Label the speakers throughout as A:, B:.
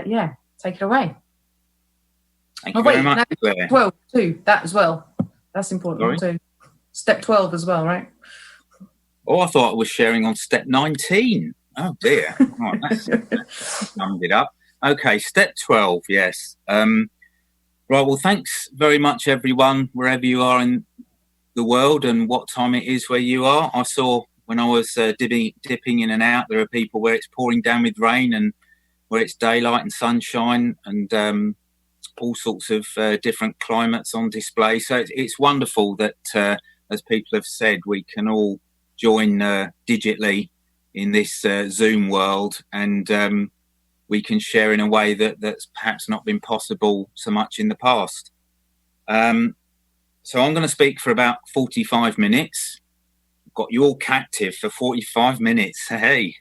A: yeah, take it away.
B: Thank you very much, Claire.
A: 12 too, that as well. That's important too. Step 12 as well, right?
B: Oh, I thought I was sharing on step 19. Oh dear. Right, that's summed it up. Okay, step 12, yes. Right, well, thanks very much, everyone, wherever you are in the world and what time it is where you are. I saw when I was dipping in and out, there are people where it's pouring down with rain and where it's daylight and sunshine and all sorts of different climates on display. So it's wonderful that, as people have said, we can all join digitally in this Zoom world, and we can share in a way that's perhaps not been possible so much in the past. So I'm going to speak for about 45 minutes. I've got you all captive for 45 minutes. Hey,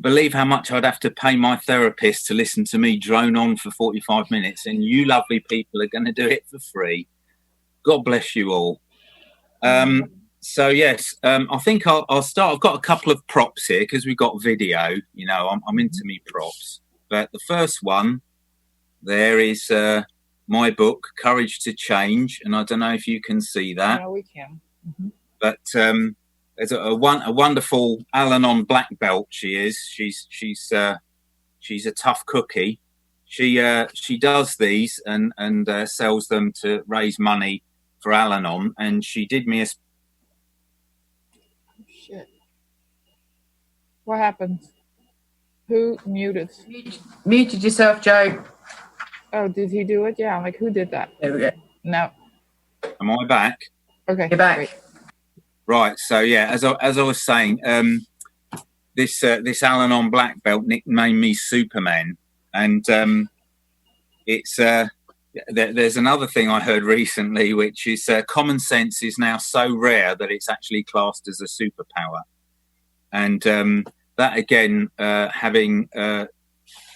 B: believe how much I'd have to pay my therapist to listen to me drone on for 45 minutes, and you lovely people are going to do it for free. God bless you all. So yes, I think I'll start. I've got a couple of props here because we've got video. You know, I'm into me props. But the first one there is my book, Courage to Change, and I don't know if you can see that.
C: No, we can. Mm-hmm.
B: But there's a wonderful Al-Anon black belt. She is. She's a tough cookie. She does these and sells them to raise money for Al-Anon, and she did me a.
C: Shit. What happened? Who muted?
A: Muted yourself, Joe.
C: Oh, did he do it? Yeah, I'm like, who did that?
A: There we go.
C: No.
B: Am I back?
C: Okay.
A: You're back.
C: Great.
B: Right. So yeah, as I was saying, this Al-Anon black belt nicknamed me Superman, and it's there's another thing I heard recently, which is common sense is now so rare that it's actually classed as a superpower, and that again, having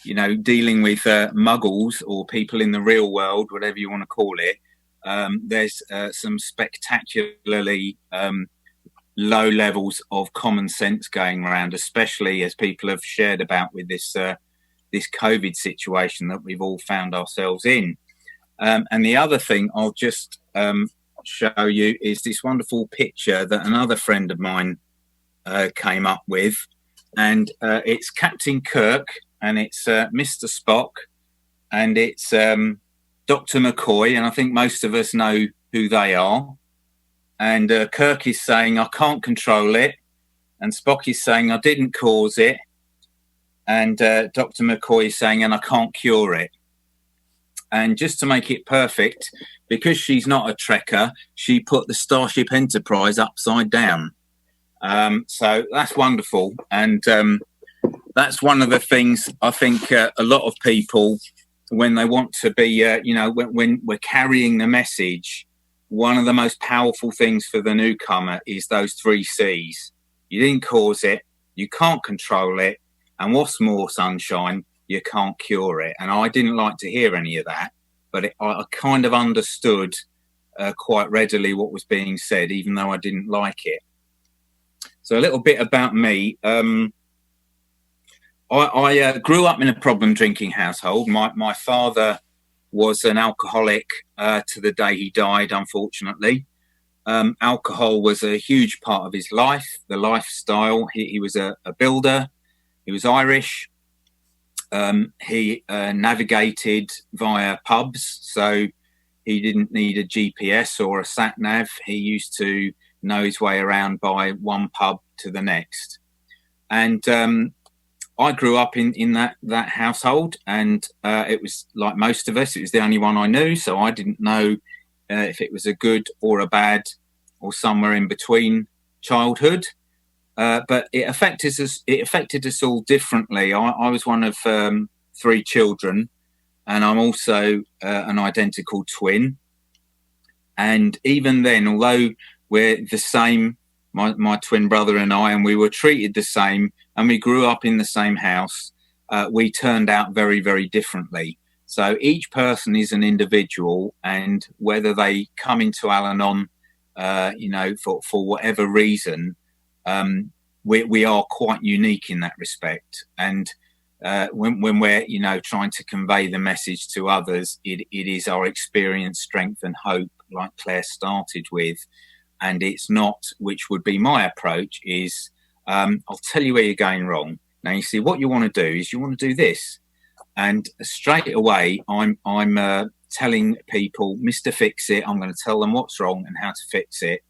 B: dealing with muggles or people in the real world, whatever you want to call it, there's some spectacularly low levels of common sense going around, especially as people have shared about with this COVID situation that we've all found ourselves in. And the other thing I'll just show you is this wonderful picture that another friend of mine came up with, and it's Captain Kirk, and it's Mr. Spock, and it's Dr. McCoy, and I think most of us know who they are. And Kirk is saying, I can't control it. And Spock is saying, I didn't cause it. And Dr. McCoy is saying, and I can't cure it. And just to make it perfect, because she's not a Trekker, she put the Starship Enterprise upside down. So that's wonderful. And that's one of the things I think a lot of people, when they want to be, when we're carrying the message, one of the most powerful things for the newcomer is those 3 C's. You didn't cause it, you can't control it, and what's more, sunshine, you can't cure it. And I didn't like to hear any of that, but I kind of understood quite readily what was being said, even though I didn't like it. So a little bit about me. I grew up in a problem drinking household. My father was an alcoholic to the day he died, unfortunately. Alcohol was a huge part of his life, the lifestyle. He was a builder. He was Irish. He navigated via pubs, so he didn't need a GPS or a sat-nav. He used to know his way around by one pub to the next. And I grew up in that household, and it was like most of us, it was the only one I knew, so I didn't know if it was a good or a bad or somewhere in between childhood. But it affected us all differently. I was one of 3 children, and I'm also an identical twin. And even then, although we're the same, my twin brother and I, and we were treated the same, and we grew up in the same house, we turned out very, very differently. So each person is an individual, and whether they come into Al-Anon, for whatever reason, we are quite unique in that respect. And when we're, trying to convey the message to others, it is our experience, strength and hope, like Claire started with. And it's not, which would be my approach, is I'll tell you where you're going wrong. Now, you see, what you want to do is you want to do this. And straight away, I'm telling people, Mr. Fix It, I'm going to tell them what's wrong and how to fix it.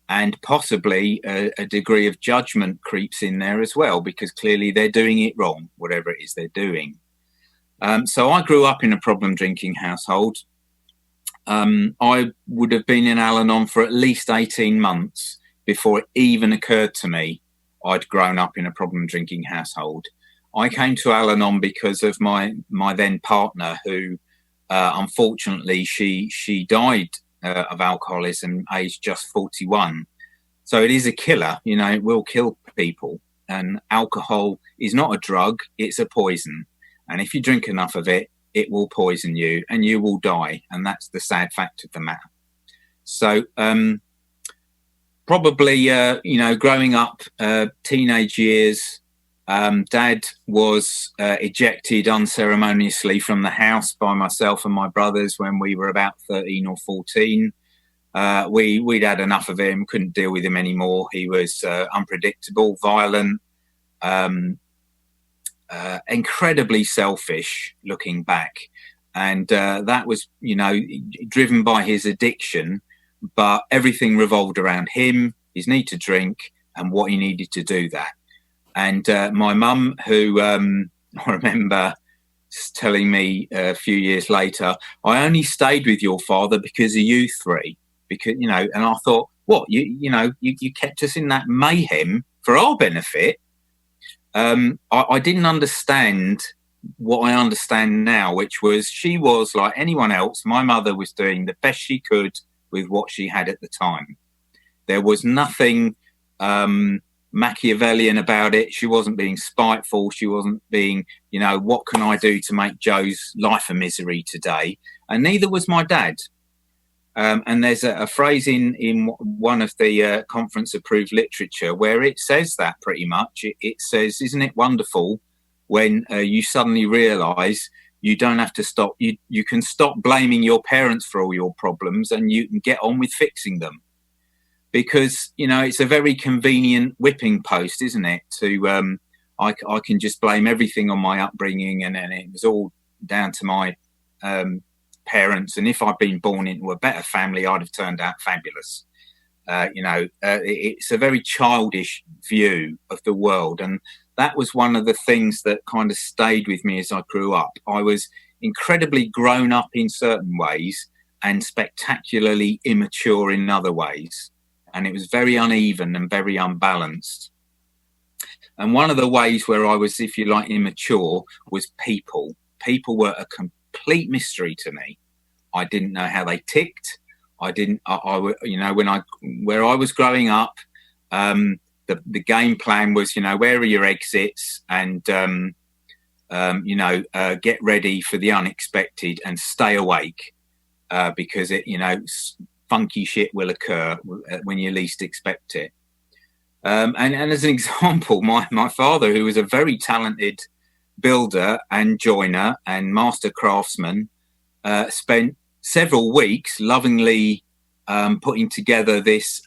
B: And possibly a degree of judgment creeps in there as well, because clearly they're doing it wrong, whatever it is they're doing. So I grew up in a problem drinking household. I would have been in Al-Anon for at least 18 months before it even occurred to me I'd grown up in a problem drinking household. I came to Al-Anon because of my then partner, who unfortunately she died of alcoholism, aged just 41. So it is a killer, it will kill people. And alcohol is not a drug, it's a poison. And if you drink enough of it, it will poison you and you will die. And that's the sad fact of the matter. So probably, growing up, teenage years, Dad was ejected unceremoniously from the house by myself and my brothers when we were about 13 or 14. We'd had enough of him, couldn't deal with him anymore. He was unpredictable, violent, incredibly selfish looking back. And that was, driven by his addiction, but everything revolved around him, his need to drink and what he needed to do that. And my mum, who I remember telling me a few years later, I only stayed with your father because of you three. Because, and I thought, what, you kept us in that mayhem for our benefit. I didn't understand what I understand now, which was she was like anyone else. My mother was doing the best she could with what she had at the time. There was nothing Machiavellian about it. She wasn't being spiteful. She wasn't being, what can I do to make Joe's life a misery today? And neither was my dad. And there's a phrase in one of the conference approved literature where it says that pretty much. It says, isn't it wonderful when you suddenly realize you don't have to stop. You can stop blaming your parents for all your problems and you can get on with fixing them. Because, it's a very convenient whipping post, isn't it? To I can just blame everything on my upbringing and it was all down to my parents. And if I'd been born into a better family, I'd have turned out fabulous. It's a very childish view of the world. And that was one of the things that kind of stayed with me as I grew up. I was incredibly grown up in certain ways and spectacularly immature in other ways. And it was very uneven and very unbalanced. And one of the ways where I was, if you like, immature was people. People were a complete mystery to me. I didn't know how they ticked. Where I was growing up, the game plan was, where are your exits and, get ready for the unexpected and stay awake because funky shit will occur when you least expect it. And as an example, my father, who was a very talented builder and joiner and master craftsman, spent several weeks lovingly putting together this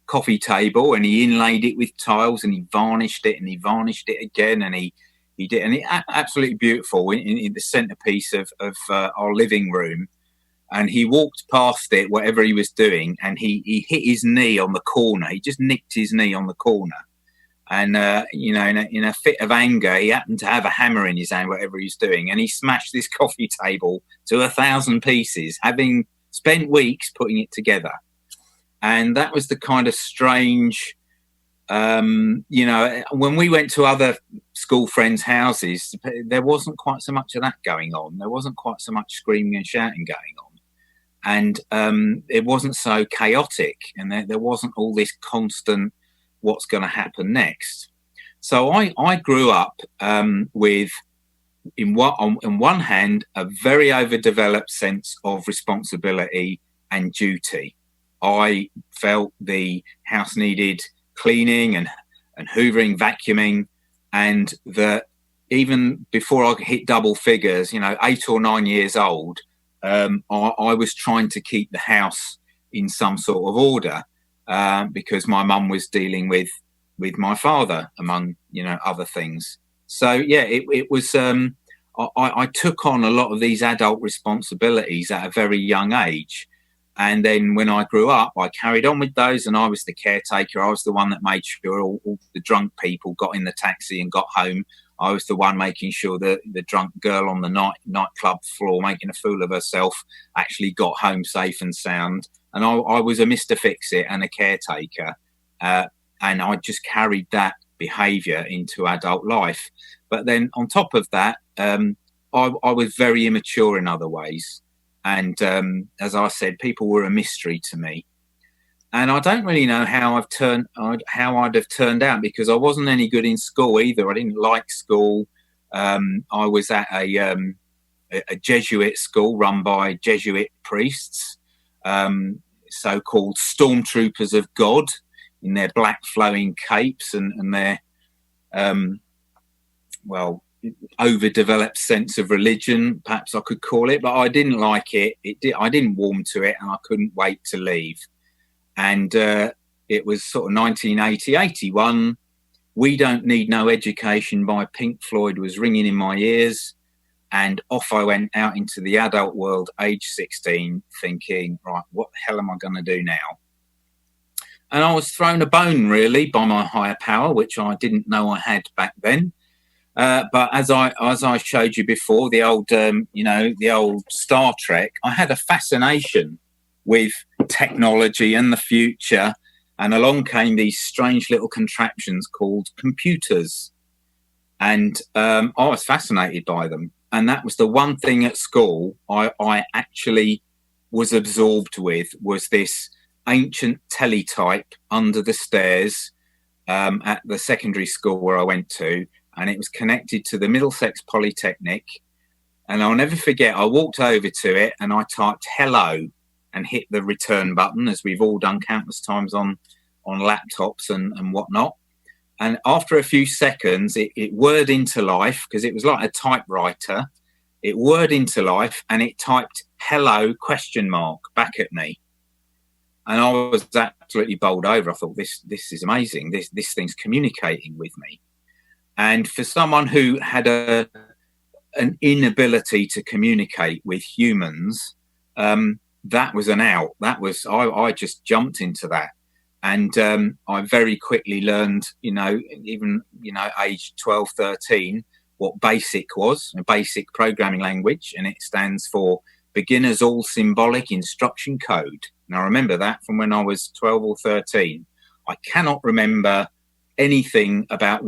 B: coffee table, and he inlaid it with tiles and he varnished it and he varnished it again, and he did, and it absolutely beautiful in the centerpiece of our living room. And he walked past it, whatever he was doing, and he hit his knee on the corner. He just nicked his knee on the corner. And, in a fit of anger, he happened to have a hammer in his hand, whatever he was doing. And he smashed this coffee table to 1,000 pieces, having spent weeks putting it together. And that was the kind of strange, when we went to other school friends' houses, there wasn't quite so much of that going on. There wasn't quite so much screaming and shouting going on. And it wasn't so chaotic, and there wasn't all this constant what's going to happen next. So I grew up with, on one hand, a very overdeveloped sense of responsibility and duty. I felt the house needed cleaning and hoovering, vacuuming, and that even before I hit double figures, 8 or 9 years old, I was trying to keep the house in some sort of order because my mum was dealing with my father, among other things. So yeah, it was. I took on a lot of these adult responsibilities at a very young age. And then when I grew up, I carried on with those, and I was the caretaker. I was the one that made sure all the drunk people got in the taxi and got home. I was the one making sure that the drunk girl on the nightclub floor making a fool of herself actually got home safe and sound. And I was a Mr. Fix-It and a caretaker. And I just carried that behaviour into adult life. But then on top of that, I was very immature in other ways. And as I said, people were a mystery to me. And I don't really know how I'd have turned out, because I wasn't any good in school either. I didn't like school. I was at a Jesuit school run by Jesuit priests, so-called stormtroopers of God, in their black flowing capes and their overdeveloped sense of religion, perhaps I could call it. But I didn't like it. I didn't warm to it, and I couldn't wait to leave. And it was sort of 1980, 81. We Don't Need No Education by Pink Floyd was ringing in my ears. And off I went out into the adult world, age 16, thinking, right, what the hell am I going to do now? And I was thrown a bone, really, by my higher power, which I didn't know I had back then. But as I showed you before, the old Star Trek, I had a fascination with technology and the future, and along came these strange little contraptions called computers, and I was fascinated by them. And that was the one thing at school I actually was absorbed with, was this ancient teletype under the stairs at the secondary school where I went to, and it was connected to the Middlesex Polytechnic. And I'll never forget, I walked over to it and I typed hello and hit the return button, as we've all done countless times on laptops and whatnot. And after a few seconds, it whirred into life, because it was like a typewriter. It whirred into life and it typed hello ? Back at me. And I was absolutely bowled over. I thought, this is amazing. This thing's communicating with me. And for someone who had an inability to communicate with humans, that was an out. I just jumped into that. And I very quickly learned, age 12, 13, what BASIC was, a basic programming language. And it stands for Beginner's All Symbolic Instruction Code. And I remember that from when I was 12 or 13. I cannot remember anything about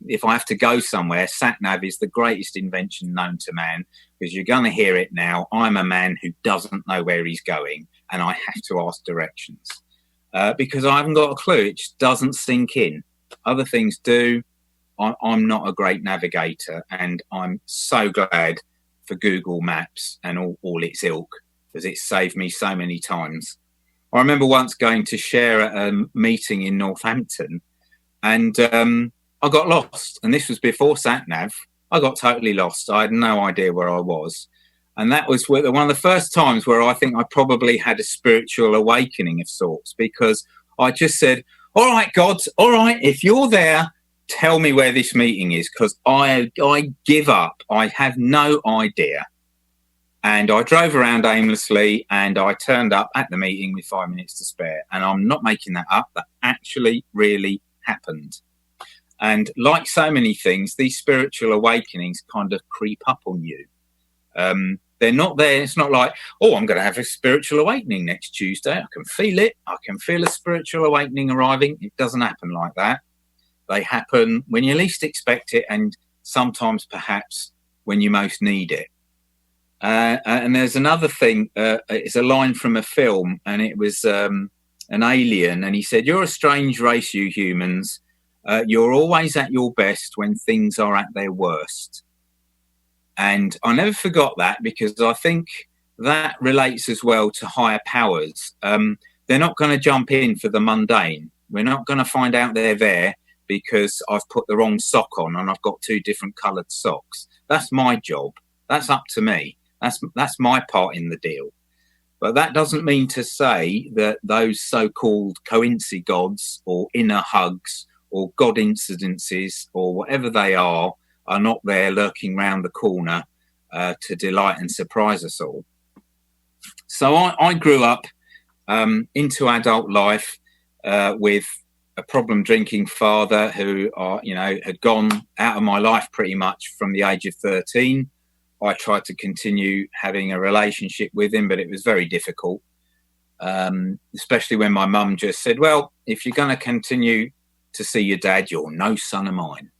B: if I have to go somewhere. Sat-nav is the greatest invention known to man, because you're going to hear it now. I'm a man who doesn't know where he's going, and I have to ask directions. Because I haven't got a clue. It just doesn't sink in. Other things do. I'm not a great navigator, and I'm so glad for Google Maps and all its ilk, because it saved me so many times. I remember once going to share a meeting in Northampton, and I got lost. And this was before sat-nav. I got totally lost. I had no idea where I was. And that was one of the first times where I think I probably had a spiritual awakening of sorts, because I just said, all right, God, all right, if you're there, tell me where this meeting is, because I give up. I have no idea. And I drove around aimlessly, and I turned up at the meeting with 5 minutes to spare. And I'm not making that up. That actually really happened. And like so many things, these spiritual awakenings kind of creep up on you. They're not there. It's not like, I'm going to have a spiritual awakening next Tuesday. I can feel it. I can feel a spiritual awakening arriving. It doesn't happen like that. They happen when you least expect it, and sometimes perhaps when you most need it. And there's another thing. It's a line from a film, and it was an alien, and he said, "You're a strange race, you humans. You're always at your best when things are at their worst." And I never forgot that, because I think that relates as well to higher powers. They're not going to jump in for the mundane. We're not going to find out they're there because I've put the wrong sock on and I've got two different coloured socks. That's my job. That's up to me. That's my part in the deal. But that doesn't mean to say that those so-called coincigods or inner hugs or God incidences or whatever they are not there lurking round the corner to delight and surprise us all. So I grew up into adult life with a problem drinking father who, had gone out of my life pretty much from the age of 13. I tried to continue having a relationship with him, but it was very difficult, especially when my mum just said, well, if you're going to continue to see your dad, you're no son of mine.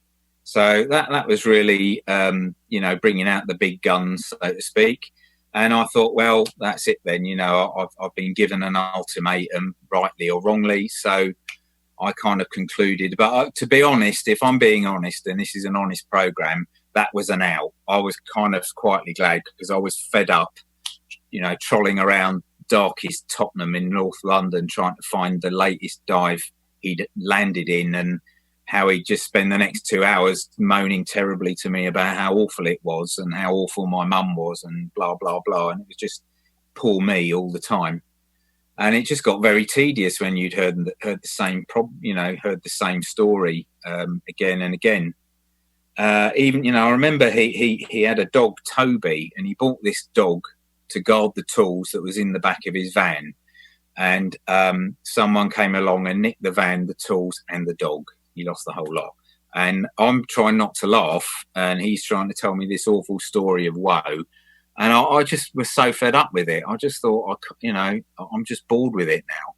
B: So that was really, bringing out the big guns, so to speak. And I thought, well, that's it then. I've been given an ultimatum, rightly or wrongly. So I kind of concluded. But to be honest, if I'm being honest, and this is an honest program, that was an out. I was kind of quietly glad because I was fed up, trolling around darkest Tottenham in North London trying to find the latest dive he'd landed in, and how he'd just spend the next 2 hours moaning terribly to me about how awful it was and how awful my mum was and blah, blah, blah. And it was just poor me all the time. And it just got very tedious when you'd heard the same heard the same story again and again. I remember he had a dog, Toby, and he bought this dog to guard the tools that was in the back of his van. And someone came along and nicked the van, the tools, and the dog. He lost the whole lot. And I'm trying not to laugh, and he's trying to tell me this awful story of woe. And I just was so fed up with it. I just thought, I'm just bored with it now.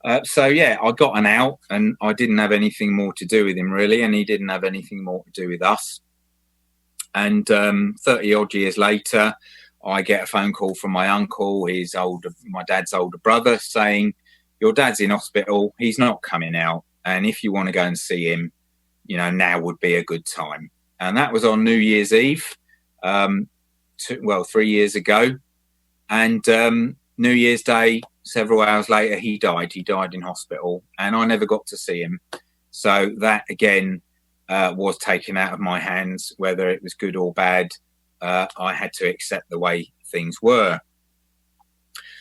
B: I got an out, and I didn't have anything more to do with him, really, and he didn't have anything more to do with us. And 30-odd years later, I get a phone call from my uncle, my dad's older brother, saying, your dad's in hospital, he's not coming out, and if you want to go and see him, now would be a good time. And that was on New Year's Eve, 3 years ago. And New Year's Day, several hours later, he died. He died in hospital, and I never got to see him. So that, again, was taken out of my hands, whether it was good or bad. I had to accept the way things were.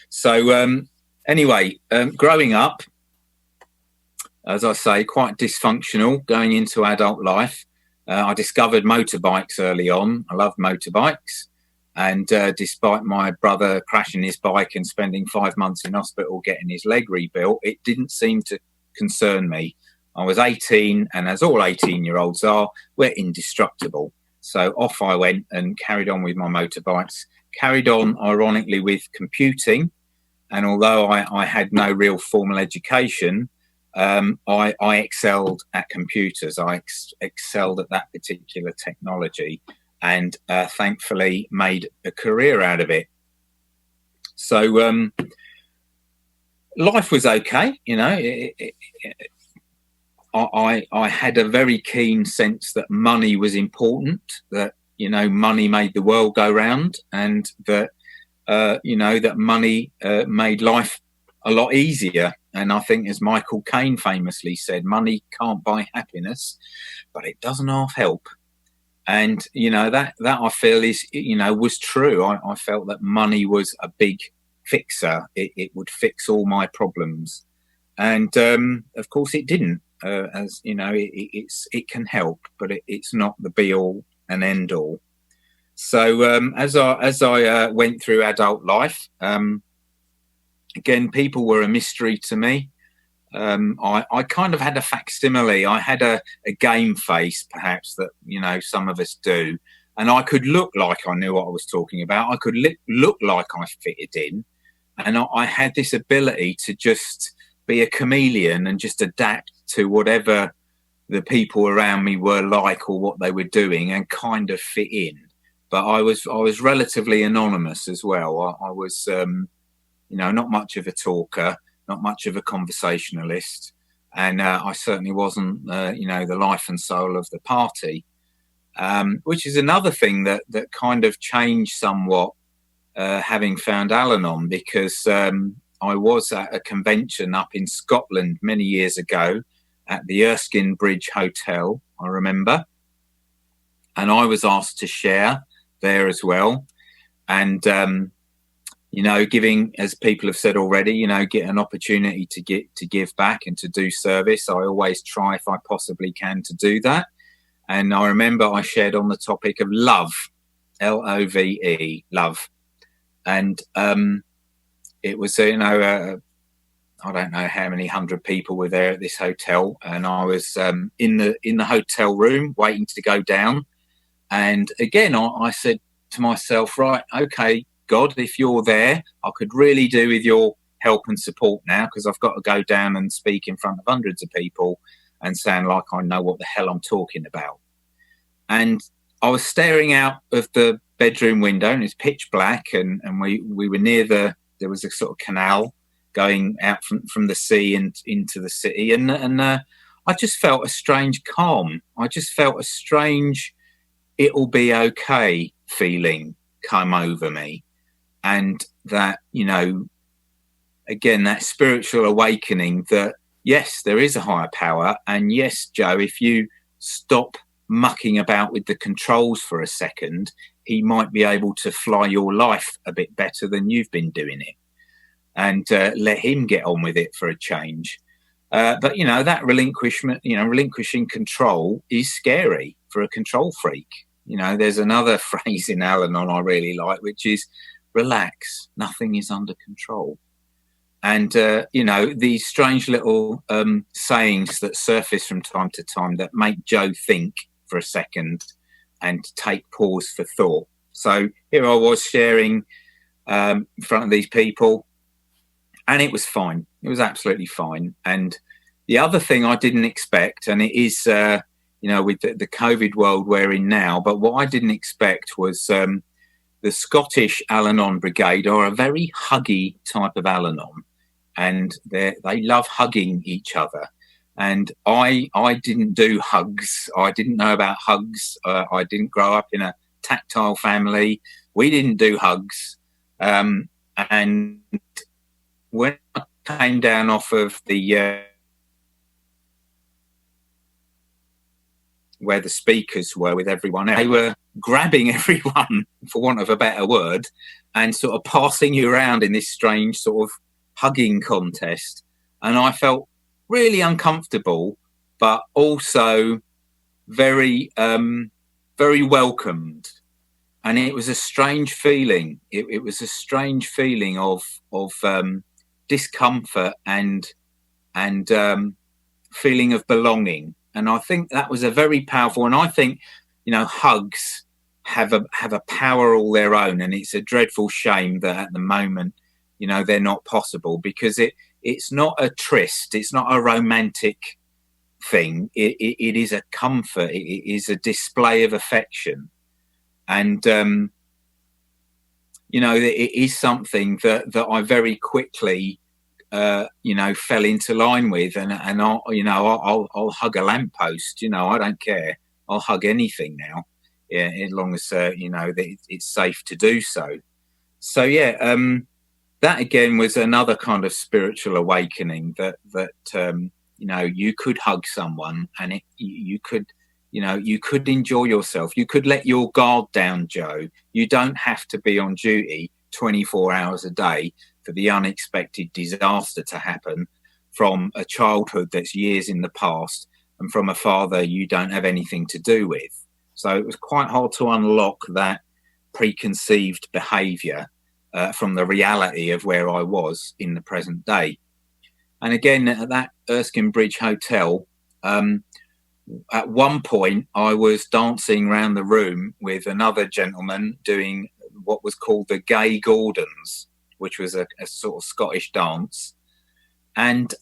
B: So growing up, as I say, quite dysfunctional going into adult life. I discovered motorbikes early on. I loved motorbikes. And despite my brother crashing his bike and spending 5 months in hospital getting his leg rebuilt, it didn't seem to concern me. I was 18, and as all 18-year-olds are, we're indestructible. So off I went and carried on with my motorbikes, carried on, ironically, with computing. And although I had no real formal education, I excelled at computers. I excelled at that particular technology, and thankfully made a career out of it. So life was okay, I had a very keen sense that money was important, that, money made the world go round, and that, that money made life a lot easier. And I think, as Michael Caine famously said, money can't buy happiness, but it doesn't half help. And, that I feel was true. I felt that money was a big fixer. It would fix all my problems. And, of course, it didn't. As you know, it can help, but it's not the be all and end all. So as I went through adult life, again, people were a mystery to me. I kind of had a facsimile. I had a game face, perhaps, that some of us do, and I could look like I knew what I was talking about. I could look like I fitted in, and I had this ability to just be a chameleon and just adapt to whatever the people around me were like or what they were doing, and kind of fit in. But I was relatively anonymous as well. I was, not much of a talker, not much of a conversationalist, and I certainly wasn't, the life and soul of the party, which is another thing that kind of changed somewhat, having found Al-Anon, because I was at a convention up in Scotland many years ago, at the Erskine Bridge Hotel, I remember. And I was asked to share there as well. And, you know, giving, as people have said already, you know, get an opportunity to give back and to do service. I always try, if I possibly can, to do that. And I remember I shared on the topic of love, Love, love. And it was, you know, I don't know how many hundred people were there at this hotel. And I was in the hotel room waiting to go down. And again, I said to myself, right, okay, God, if you're there, I could really do with your help and support now, because I've got to go down and speak in front of hundreds of people and sound like I know what the hell I'm talking about. And I was staring out of the bedroom window, and it's pitch black, and we were near there was a sort of canal going out from the sea and into the city, and I just felt a strange calm. I just felt a strange it'll be okay feeling come over me. And that, you know, again, that spiritual awakening that, yes, there is a higher power. And yes, Joe, if you stop mucking about with the controls for a second, he might be able to fly your life a bit better than you've been doing it, and let him get on with it for a change. But, you know, that relinquishing control is scary for a control freak. You know, there's another phrase in Al-Anon I really like, which is relax, nothing is under control. And, you know, these strange little sayings that surface from time to time that make Joe think for a second and take pause for thought. So here I was sharing in front of these people, and it was fine. It was absolutely fine. And the other thing I didn't expect, and it is, you know, with the COVID world we're in now, but what I didn't expect was the Scottish Al-Anon Brigade are a very huggy type of Al-Anon, and they love hugging each other. And I didn't do hugs. I didn't know about hugs. I didn't grow up in a tactile family. We didn't do hugs. And when I came down off of the where the speakers were with everyone else, they were grabbing everyone, for want of a better word, and sort of passing you around in this strange sort of hugging contest. And I felt really uncomfortable, but also very, very welcomed. And it was a strange feeling. It was a strange feeling of discomfort and feeling of belonging. And I think that was a very powerful. And I think, you know, hugs have a power all their own. And it's a dreadful shame that at the moment, you know, they're not possible, because it's not a tryst. It's not a romantic thing. It is a comfort. It is a display of affection. And, you know, it is something that I very quickly, you know, fell into line with. And I'll hug a lamppost. You know, I don't care. I'll hug anything now, yeah, as long as, you know, that it's safe to do so. So, yeah, that again was another kind of spiritual awakening that you know, you could hug someone, and you could, you know, you could enjoy yourself. You could let your guard down, Joe. You don't have to be on duty 24 hours a day for the unexpected disaster to happen from a childhood that's years in the past and from a father you don't have anything to do with. So it was quite hard to unlock that preconceived behaviour from the reality of where I was in the present day. And again, at that Erskine Bridge Hotel, at one point I was dancing around the room with another gentleman doing what was called the Gay Gordons, which was a sort of Scottish dance, and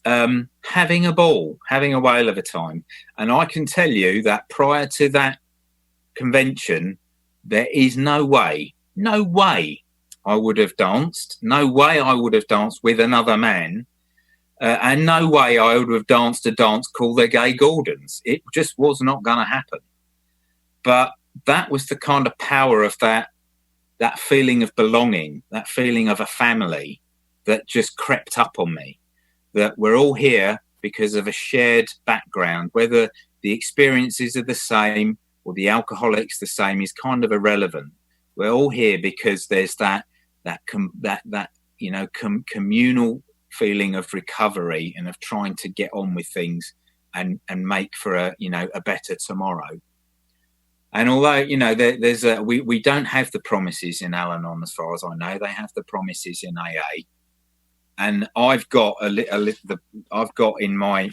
B: having a ball, having a whale of a time. And I can tell you that prior to that convention, there is no way I would have danced, no way I would have danced with another man, and no way I would have danced a dance called the Gay Gordons. It just was not going to happen. But that was the kind of power of that feeling of belonging, that feeling of a family that just crept up on me, that we're all here because of a shared background. Whether the experiences are the same or the alcoholic's the same is kind of irrelevant. We're all here because there's that communal feeling of recovery and of trying to get on with things and make for a better tomorrow. And although, we don't have the promises in Al-Anon, as far as I know, they have the promises in AA. And I've got I've got in my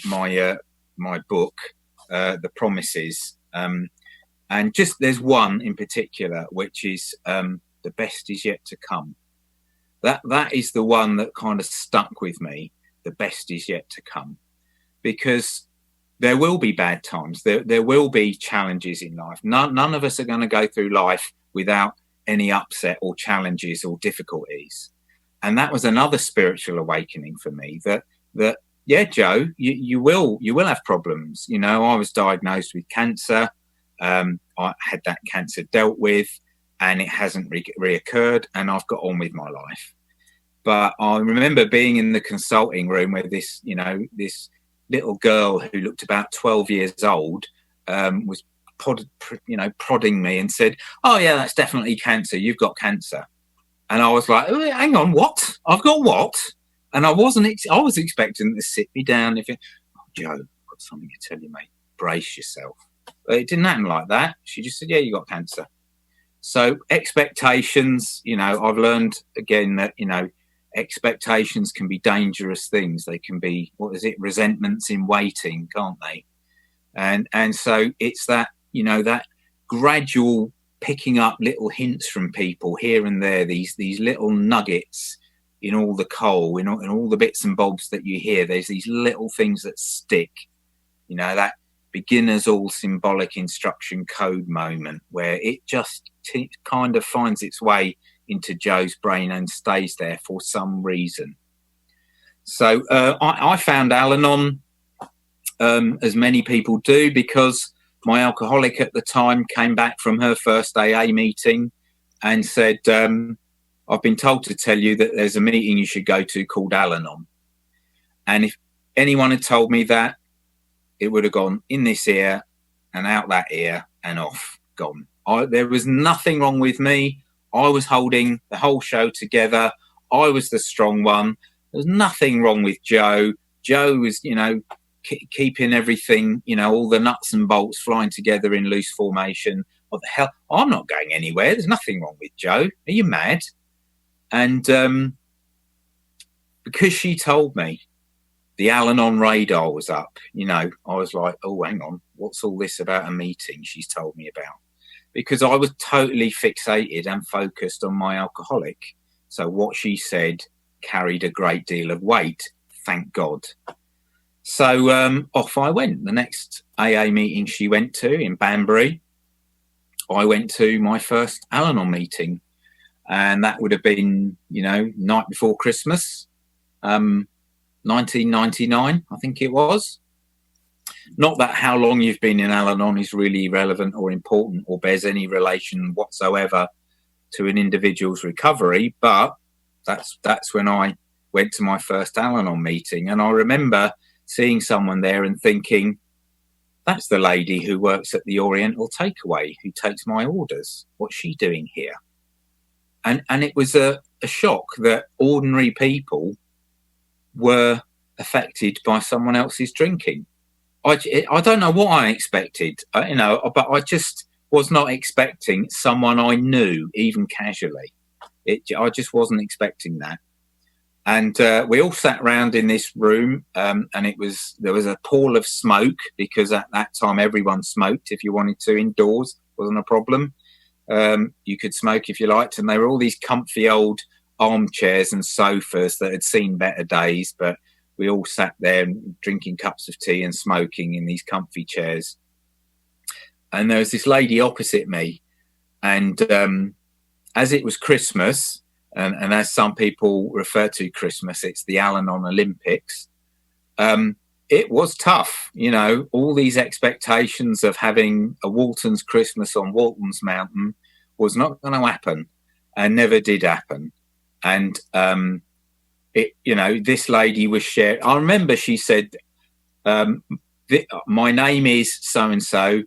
B: book the promises, and just there's one in particular which is the best is yet to come. That is the one that kind of stuck with me. The best is yet to come, because there will be bad times. There will be challenges in life. None of us are going to go through life without any upset or challenges or difficulties. And that was another spiritual awakening for me. That yeah, Joe, you will have problems. I was diagnosed with cancer. I had that cancer dealt with, and it hasn't reoccurred, and I've got on with my life. But I remember being in the consulting room where this little girl who looked about 12 years old was prodding me and said, "Oh yeah, that's definitely cancer. You've got cancer." And I was like, "Oh, hang on, what? I've got what?" And I was expecting to sit me down. "Oh, Joe, I've got something to tell you, mate. Brace yourself." But it didn't happen like that. She just said, "Yeah, you got cancer." So expectations, I've learned again that, expectations can be dangerous things. They can be, resentments in waiting, can't they? And so it's that, that gradual picking up little hints from people here and there, these little nuggets in all the coal, in all the bits and bobs that you hear. There's these little things that stick, that beginner's all symbolic instruction code moment where it just kind of finds its way into Joe's brain and stays there for some reason. So I found Al-Anon, as many people do, because my alcoholic at the time came back from her first AA meeting and said, "I've been told to tell you that there's a meeting you should go to called Al-Anon." And if anyone had told me that, it would have gone in this ear and out that ear and off, gone. There was nothing wrong with me. I was holding the whole show together. I was the strong one. There was nothing wrong with Joe. Joe was, keeping everything, all the nuts and bolts flying together in loose formation. What the hell? I'm not going anywhere. There's nothing wrong with Joe. Are you mad? And because she told me, the Al-Anon radar was up. I was like, "Oh, hang on. What's all this about a meeting she's told me about?" Because I was totally fixated and focused on my alcoholic. So what she said carried a great deal of weight, thank God. So off I went. The next AA meeting she went to in Banbury, I went to my first Al-Anon meeting. And that would have been, night before Christmas, 1999, I think it was. Not that how long you've been in Al-Anon is really relevant or important or bears any relation whatsoever to an individual's recovery, but that's when I went to my first Al-Anon meeting. And I remember seeing someone there and thinking, "That's the lady who works at the Oriental Takeaway, who takes my orders. What's she doing here?" And it was a shock that ordinary people were affected by someone else's drinking. I don't know what I expected, but I just was not expecting someone I knew, even casually. I just wasn't expecting that. And we all sat round in this room, and there was a pall of smoke, because at that time everyone smoked if you wanted to indoors. Wasn't a problem. You could smoke if you liked, and they were all these comfy old armchairs and sofas that had seen better days, but we all sat there drinking cups of tea and smoking in these comfy chairs. And there was this lady opposite me, and as it was Christmas, and as some people refer to Christmas, it's the Al-Anon Olympics. It was tough, all these expectations of having a Walton's Christmas on Walton's Mountain was not going to happen, and never did happen. And this lady was sharing. I remember she said, My name is so-and-so.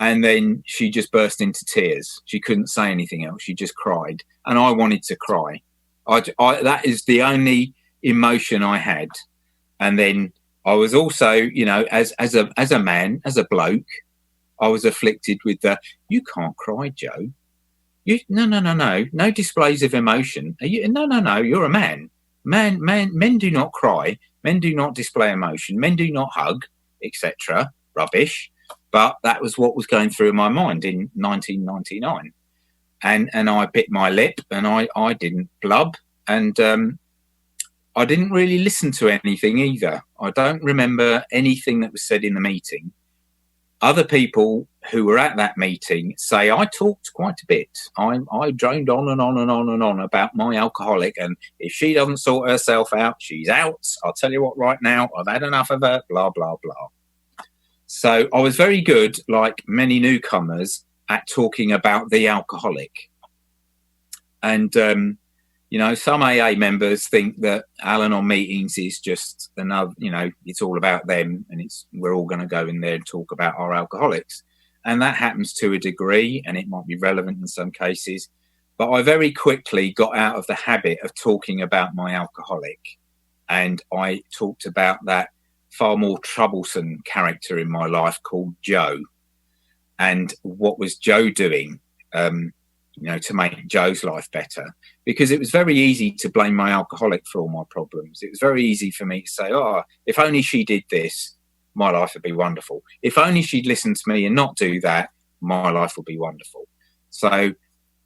B: And then she just burst into tears. She couldn't say anything else. She just cried. And I wanted to cry. That is the only emotion I had. And then I was also, as a man, as a bloke, I was afflicted with you can't cry, Joe. No displays of emotion. No, you're a man. Men do not cry. Men do not display emotion. Men do not hug, etc. Rubbish. But that was what was going through my mind in 1999. And I bit my lip and I didn't blub. And I didn't really listen to anything either. I don't remember anything that was said in the meeting. Other people who were at that meeting say I talked quite a bit. I droned on and on and on and on about my alcoholic. And if she doesn't sort herself out, she's out. I'll tell you what right now, I've had enough of her, blah, blah, blah. So I was very good, like many newcomers, at talking about the alcoholic. And, some AA members think that Al-Anon meetings is just another, it's all about them and we're all going to go in there and talk about our alcoholics. And that happens to a degree and it might be relevant in some cases. But I very quickly got out of the habit of talking about my alcoholic. And I talked about that far more troublesome character in my life called Joe, and what was Joe doing, to make Joe's life better, because it was very easy to blame my alcoholic for all my problems. It was very easy for me to say, if only she did this, my life would be wonderful. If only she'd listen to me and not do that, my life would be wonderful. So,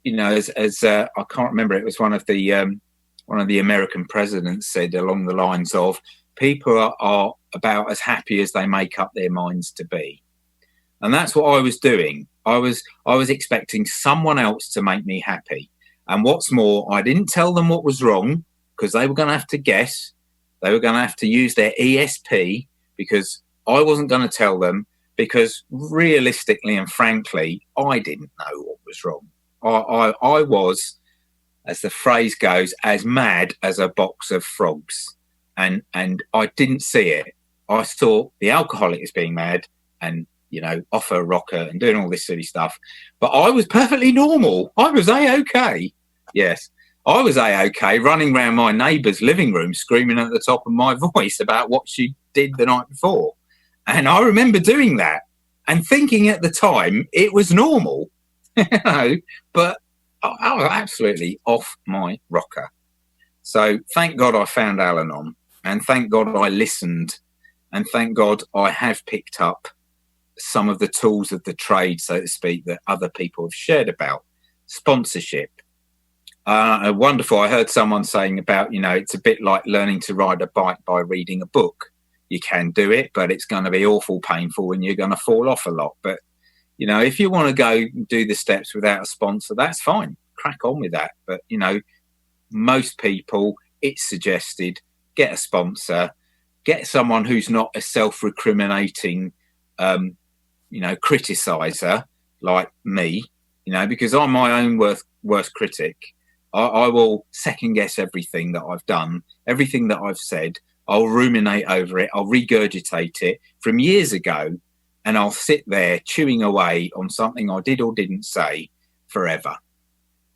B: as I can't remember, it was one of the American presidents said along the lines of, people are about as happy as they make up their minds to be. And that's what I was doing. I was expecting someone else to make me happy. And what's more, I didn't tell them what was wrong because they were going to have to guess. They were going to have to use their ESP because I wasn't going to tell them, because realistically and frankly, I didn't know what was wrong. I was, as the phrase goes, as mad as a box of frogs. And I didn't see it. I thought the alcoholic is being mad and, off her rocker and doing all this silly stuff. But I was perfectly normal. I was A-OK. Yes, I was A-OK running around my neighbour's living room screaming at the top of my voice about what she did the night before. And I remember doing that and thinking at the time it was normal, but I was absolutely off my rocker. So thank God I found Al-Anon. And thank God I listened, and thank God I have picked up some of the tools of the trade, so to speak, that other people have shared about. Sponsorship. Wonderful. I heard someone saying about, it's a bit like learning to ride a bike by reading a book. You can do it, but it's going to be awful painful and you're going to fall off a lot. But, if you want to go do the steps without a sponsor, that's fine. Crack on with that. But, most people, it's suggested, get a sponsor, get someone who's not a self-recriminating, criticizer like me, because I'm my own worst critic. I will second guess everything that I've done, everything that I've said. I'll ruminate over it. I'll regurgitate it from years ago, and I'll sit there chewing away on something I did or didn't say forever.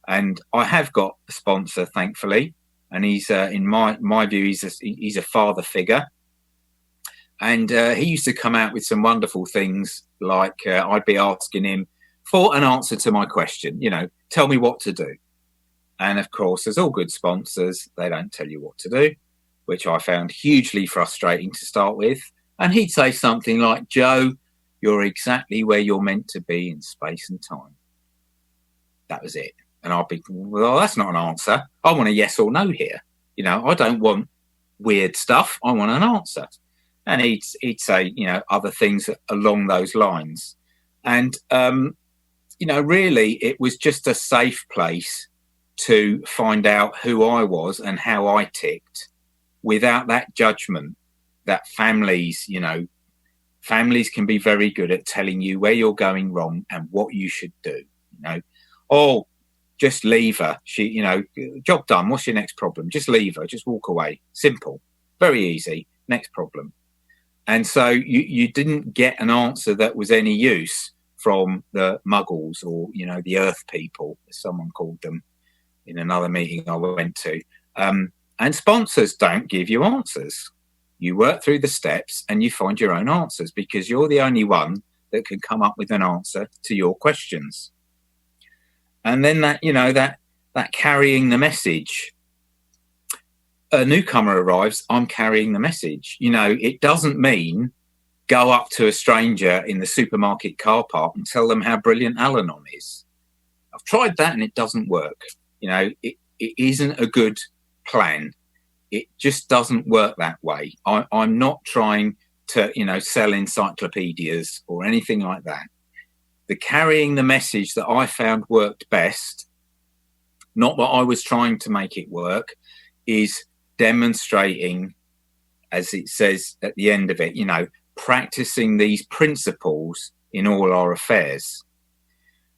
B: And I have got a sponsor, thankfully. And he's, in my view, he's a father figure. And he used to come out with some wonderful things, like I'd be asking him for an answer to my question, tell me what to do. And of course, as all good sponsors, they don't tell you what to do, which I found hugely frustrating to start with. And he'd say something like, Joe, you're exactly where you're meant to be in space and time. That was it. And I'll be, well, that's not an answer. I want a yes or no here. I don't want weird stuff. I want an answer. And he'd say, other things along those lines. And, really, it was just a safe place to find out who I was and how I ticked without that judgment that families can be very good at telling you where you're going wrong and what you should do. Just leave her. She, job done. What's your next problem? Just leave her. Just walk away. Simple. Very easy. Next problem. And so you didn't get an answer that was any use from the muggles, or, you know, the earth people, as someone called them in another meeting I went to. And sponsors don't give you answers. You work through the steps and you find your own answers, because you're the only one that can come up with an answer to your questions. And then that, you know, that carrying the message. A newcomer arrives, I'm carrying the message. You know, it doesn't mean go up to a stranger in the supermarket car park and tell them how brilliant Al-Anon is. I've tried that and it doesn't work. You know, it isn't a good plan. It just doesn't work that way. I'm not trying to, you know, sell encyclopedias or anything like that. The carrying the message that I found worked best, not that I was trying to make it work, is demonstrating, as it says at the end of it, you know, practicing these principles in all our affairs.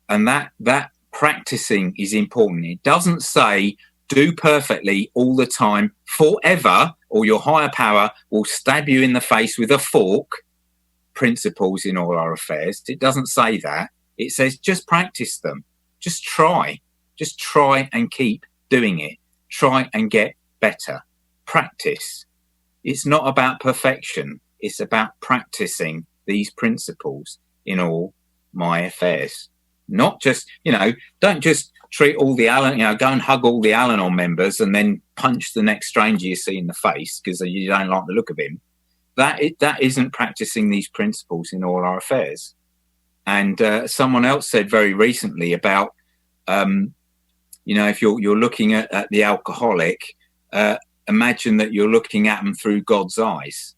B: And that practicing is important. It doesn't say do perfectly all the time forever, or your higher power will stab you in the face with a fork. Principles in all our affairs. It doesn't say that. It says just practice them. Just try and keep doing it. Try and get better. Practice. It's not about perfection. It's about practicing these principles in all my affairs. Not just, you know, don't just treat all the Al-Anon, you know, go and hug all the Al-Anon members and then punch the next stranger you see in the face because you don't like the look of him. That isn't practicing these principles in all our affairs. And someone else said very recently about, you know, if you're looking at the alcoholic, imagine that you're looking at them through God's eyes.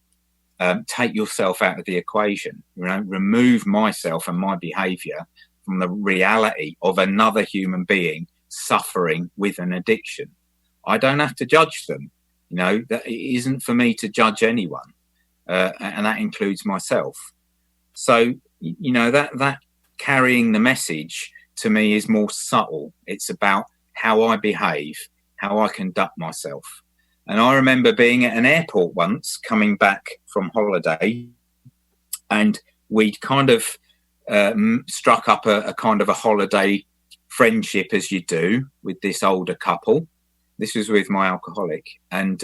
B: Take yourself out of the equation. You know, remove myself and my behaviour from the reality of another human being suffering with an addiction. I don't have to judge them. You know, that it isn't for me to judge anyone, and that includes myself. So, you know, that carrying the message to me is more subtle. It's about how I behave, how I conduct myself. And I remember being at an airport once, coming back from holiday, and we'd kind of struck up a kind of a holiday friendship, as you do, with this older couple. This was with my alcoholic. And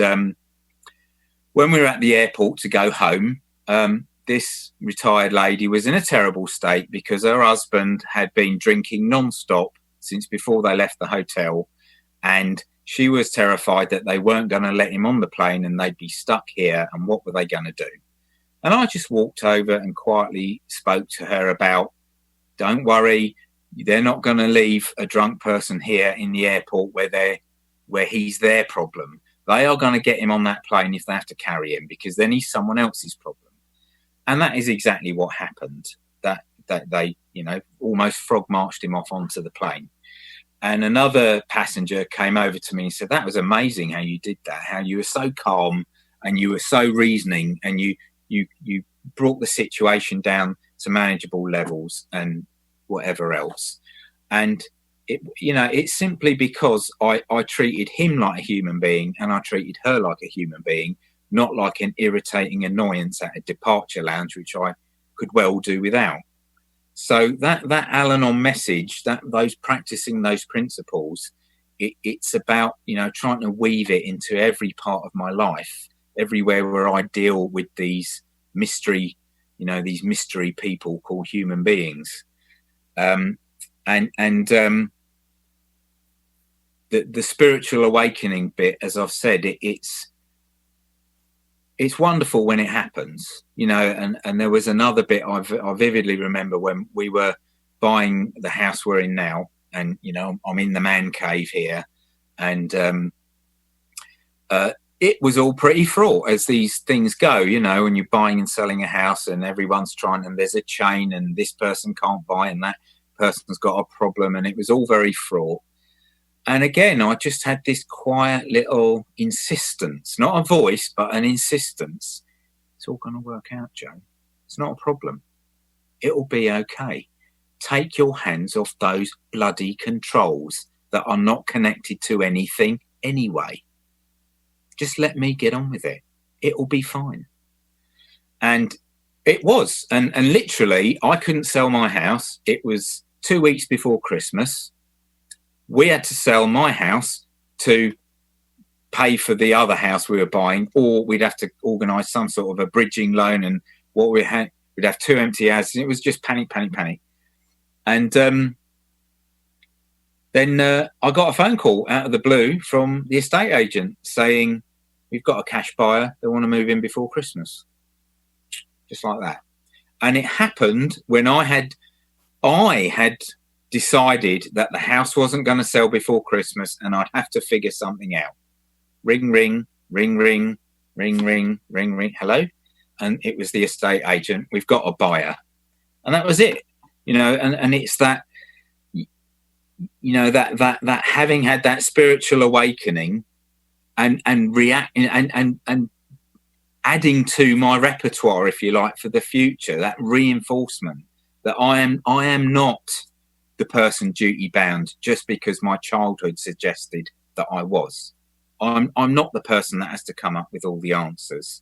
B: when we were at the airport to go home, this retired lady was in a terrible state because her husband had been drinking non-stop since before they left the hotel, and she was terrified that they weren't going to let him on the plane and they'd be stuck here, and what were they going to do? And I just walked over and quietly spoke to her about, don't worry, they're not going to leave a drunk person here in the airport where he's their problem. They are going to get him on that plane if they have to carry him, because then he's someone else's problem. And that is exactly what happened, that they, you know, almost frog marched him off onto the plane. And another passenger came over to me and said, that was amazing how you did that, how you were so calm and you were so reasoning, and you brought the situation down to manageable levels and whatever else. And it, you know, it's simply because I treated him like a human being and I treated her like a human being, not like an irritating annoyance at a departure lounge, which I could well do without. So that Al-Anon message, those practicing those principles, it's about, you know, trying to weave it into every part of my life, everywhere where I deal with these mystery, you know, these mystery people called human beings. The spiritual awakening bit, as I've said, it's wonderful when it happens, you know, and there was another bit I vividly remember when we were buying the house we're in now, and, you know, I'm in the man cave here, and it was all pretty fraught, as these things go, you know, when you're buying and selling a house and everyone's trying, and there's a chain and this person can't buy and that person's got a problem, and it was all very fraught. And again, I just had this quiet little insistence, not a voice, but an insistence. It's all going to work out, Joe. It's not a problem. It'll be okay. Take your hands off those bloody controls that are not connected to anything anyway. Just let me get on with it. It'll be fine. And it was. And literally, I couldn't sell my house. It was 2 weeks before Christmas. We had to sell my house to pay for the other house we were buying, or we'd have to organise some sort of a bridging loan. And what we'd have 2 empty houses. It was just panic. And then I got a phone call out of the blue from the estate agent saying, we've got a cash buyer. They want to move in before Christmas. Just like that. And it happened when I had decided that the house wasn't going to sell before Christmas and I'd have to figure something out. Ring, ring, ring, ring, ring, ring, ring, ring. Hello? And it was the estate agent. We've got a buyer. And that was it. And it's that, that having had that spiritual awakening and reacting and adding to my repertoire, if you like, for the future, that reinforcement that I am not the person duty bound just because my childhood suggested that I was. I'm not the person that has to come up with all the answers.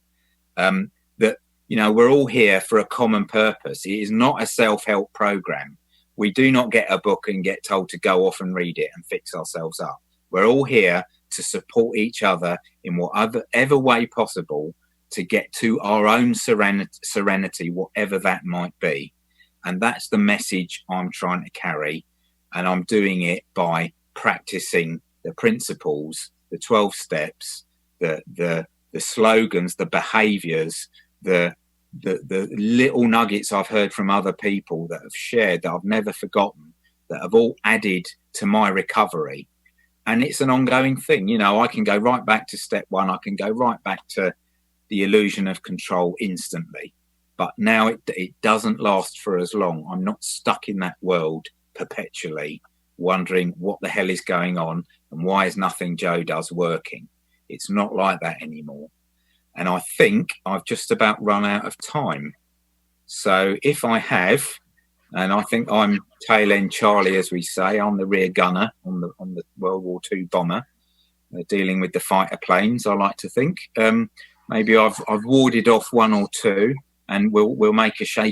B: That we're all here for a common purpose. It is not a self-help program. We do not get a book and get told to go off and read it and fix ourselves up. We're all here to support each other in whatever way possible to get to our own serenity, whatever that might be. And that's the message I'm trying to carry. And I'm doing it by practicing the principles, the 12 steps, the slogans, the behaviors, the little nuggets I've heard from other people that have shared that I've never forgotten, that have all added to my recovery. And it's an ongoing thing. I can go right back to step 1. I can go right back to the illusion of control instantly. But now it doesn't last for as long. I'm not stuck in that world perpetually wondering what the hell is going on and why is nothing Joe does working. It's not like that anymore. And I think I've just about run out of time. So if I have, and I think I'm tail end Charlie, as we say, I'm the rear gunner on the World War II bomber, dealing with the fighter planes, I like to think. Maybe I've warded off 1 or 2, and we'll make a shaky